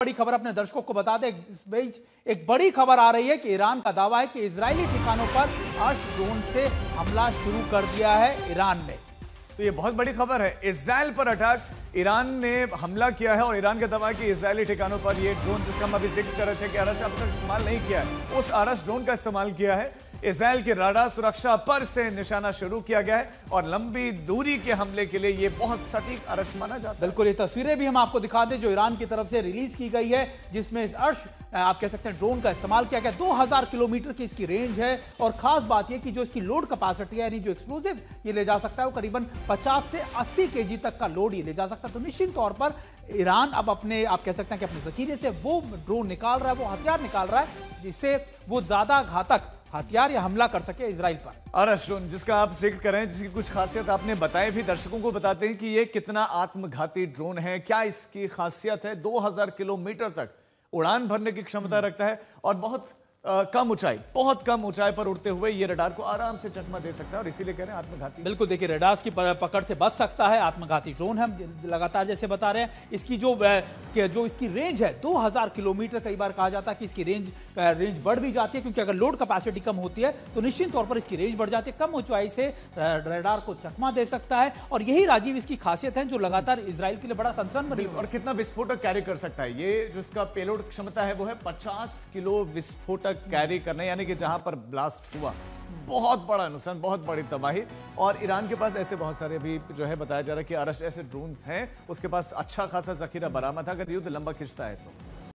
बड़ी खबर अपने दर्शकों को बता दें। इस बीच एक बड़ी खबर आ रही है कि ईरान का दावा है कि इजरायली ठिकानों पर ड्रोन से हमला शुरू कर दिया है ईरान ने। तो ये बहुत बड़ी खबर है। इजराइल पर अटैक, ईरान ने हमला किया है और ईरान का दावा है कि इजरायली ठिकानों पर ये ड्रोन, जिसका हम अभी जिक्र कर रहे थे कि आरश अब तक इस्तेमाल नहीं किया है, उस आरश ड्रोन का इस्तेमाल किया है। इजराइल की रडार सुरक्षा पर से निशाना शुरू किया गया है और लंबी दूरी के हमले के लिए ये बहुत सटीक आरश माना जाता है। बिल्कुल, ये तस्वीरें भी हम आपको दिखा दें जो ईरान की तरफ से रिलीज की गई है, जिसमें इस आप कह सकते हैं ड्रोन का इस्तेमाल किया गया। 2000 किलोमीटर की इसकी रेंज है और खास बात यह कि जो इसकी लोड कैपेसिटी है, यानी जो एक्सप्लोजिव ये ले जा सकता है, वो करीबन 50 से 80 केजी तक का लोड ये ले जा सकता है। तो निश्चित तौर पर ईरान अब अपने, आप कह सकते हैं कि अपने जखीरे से वो ड्रोन निकाल रहा है, वो हथियार निकाल रहा है जिससे वो ज्यादा घातक हथियार या हमला कर सके इजराइल पर। आरश ड्रोन जिसका आप जिक्र कर रहे हैं, जिसकी कुछ खासियत आपने बताए, भी दर्शकों को बताते हैं कि ये कितना आत्मघाती ड्रोन है, क्या इसकी खासियत है। 2000 किलोमीटर तक उड़ान भरने की क्षमता रखता है और बहुत बहुत कम ऊंचाई पर उड़ते हुए ये रडार को आराम से चकमा दे सकता है और इसीलिए कह रहे हैं आत्मघाती। बिल्कुल, देखिए रडार की पकड़ से बच सकता है, आत्मघाती ड्रोन है। हम लगातार जैसे बता रहे हैं, इसकी जो इसकी रेंज है 2000 किलोमीटर, कई बार कहा जाता है कि इसकी रेंज बढ़ भी जाती है, क्योंकि अगर लोड कैपेसिटी कम होती है तो निश्चित तौर पर इसकी रेंज बढ़ जाती है। कम ऊंचाई से रडार को चकमा दे सकता है और यही राजीव इसकी खासियत है जो लगातार इजराइल के लिए बड़ा कंसर्न बनी। और कितना विस्फोटक कैरी कर सकता है ये, जो इसका पेलोड क्षमता है वो है 50 किलो विस्फोटक कैरी करने, यानी कि जहां पर ब्लास्ट हुआ बहुत बड़ा नुकसान, बहुत बड़ी तबाही। और ईरान के पास ऐसे बहुत सारे भी जो है बताया जा रहा है कि आरश ऐसे ड्रोन्स हैं, उसके पास अच्छा खासा जखीरा बरामद है अगर युद्ध लंबा खिंचता है तो।